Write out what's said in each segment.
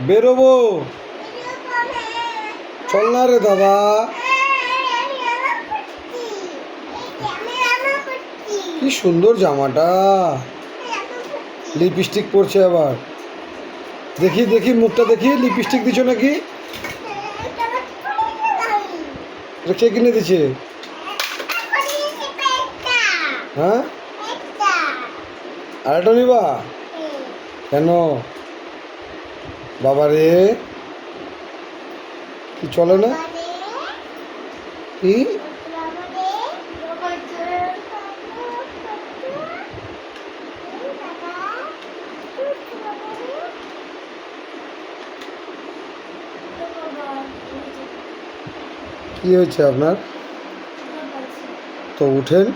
বেরোবো। চল না রে দাদা। কি সুন্দর জামাটা, লিপস্টিক পরছে আবার। দেখি দেখি মুখটা দেখি, লিপস্টিক দিছো নাকি? এটা কে কিনে দিচ্ছে? হ্যাঁ, আরেকটা নিবা? কেন বাবা রে, কি চলে না? কি কি হয়েছে আপনার? তো উঠেন।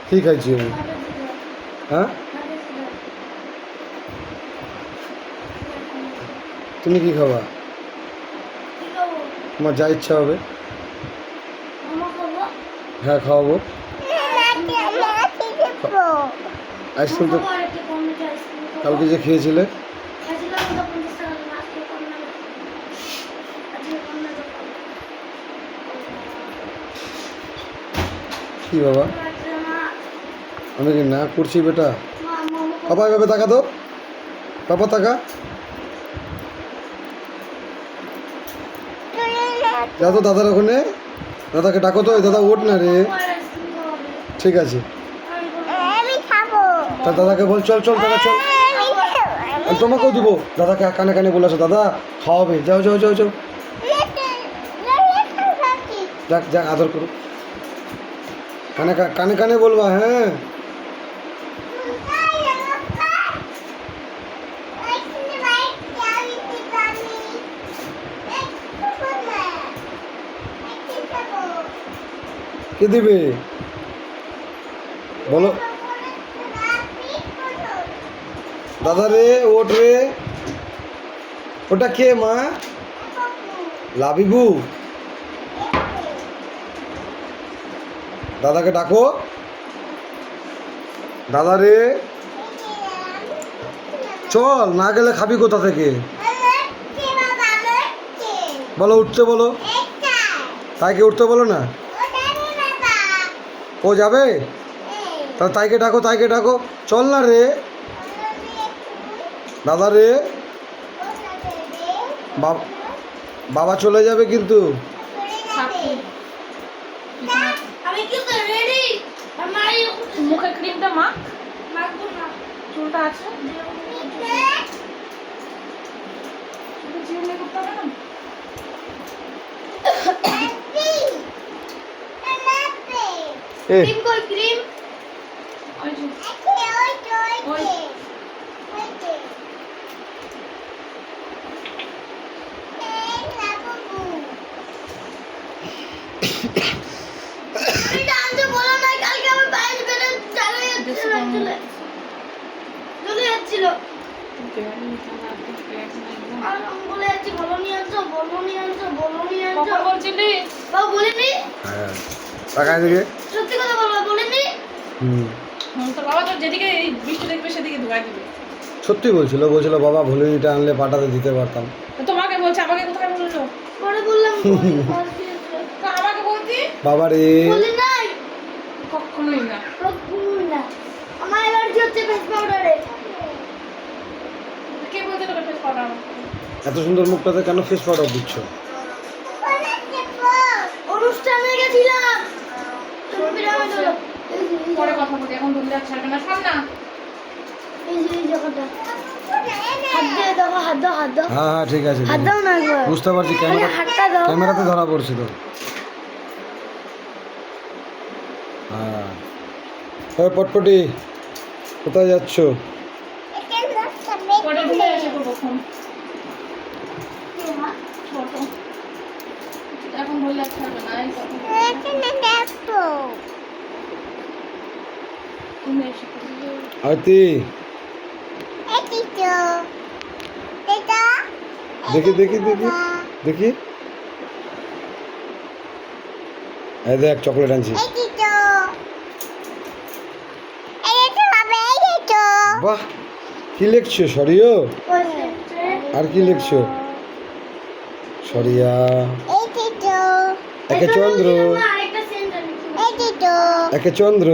কি খাইছি আমি? হ্যাঁ, তুমি কি খাবা? তোমার যা ইচ্ছা হবে। হ্যাঁ, খাওয়াবো। আইসক্রিম তো কালকে যে খেয়েছিলে। কি বাবা, আমি কি না করছি বেটা? বাবা এভাবে তাকা তো, বাবা তাকা। যা তো দাদার ওখানে, দাদাকে ডাকো তো। দাদা ওঠ না রে। ঠিক আছে, তা দাদাকে বল চল চল দাদা চল। তোমাকেও দিব, দাদাকে কানে কানে বলে আসো, দাদা খাওয়াবে। যাও যাও যাও যাও, যাক যাক আদর করো। কানে কানে কানে বলবা। হ্যাঁ, কে দিবে বলো? দাদা রে, ওঠ রে। ওটা কে মা? লাবিবু। দাদাকে ডাকো। দাদা রে, চল, না গেলে খাবি কোথা থেকে? বলো উঠতে বলো। তাইকে উঠতে বলো না। ও যাবে? তাহলে তাইকে ডাকো, তাইকে ডাকো। চল না রে দাদা রে। বাবা চলে যাবে কিন্তু। মুখে ক্রিমটা মা, চুলটা আছে ক্রিম টাকা দিকে। সত্যি কথা বলবো, বলিনি। তোর বাবা তো যেদিকে বৃষ্টি দেখবে সেদিকে ধোয়া দিবে। সত্যি বলছিল, বলছিল বাবা ভলিনিটা আনলে পাঠাতে দিতে পারতাম। তোমাকে বলছে, আমাকে কোথায় বললো? পরে বললাম তো আমাকে বলতি বাবা রে, বলি নাই, কখনোই না। কখনোই না। আমার অ্যালার্জি হচ্ছে ফেস পাউডারে। কে বলতে তোকে ফেস পাউডার? এত সুন্দর মুখটাতে কেন ফেস পাউডার দিচ্ছ? অনুষ্ঠানে গেছিলাম। পরে কথা বলতে, এখন বললে আর ছাড়বে না। সব না, এই যে এই জায়গাটা হাত দিয়ে দাও, হাত দাও, হাত দাও। হ্যাঁ হ্যাঁ ঠিক আছে, হাত দাও না একবার। বুঝতে পারছি। হাতটা দাও। ক্যামেরাতে ধরা পড়ছে তো। হ্যাঁ, ওই পটপটি কোথায় যাচ্ছ? পরে ভুলে এসে করবো ফোন। ছোট এখন বললে আর ছাড়বে না। এই কথা তুমি এসে করবে। আরতি দেখি দেখি দেখি দেখি। এই দেখ চকলেট আনছি। বাহ, কি লিখছো সরিও? ওই সেন্টারে আর কি লিখছো? সরিয়া। একে এটা চন্দ্র। লিখলাম, আরেকটা সেন্টার লিখলাম। একে চন্দ্র।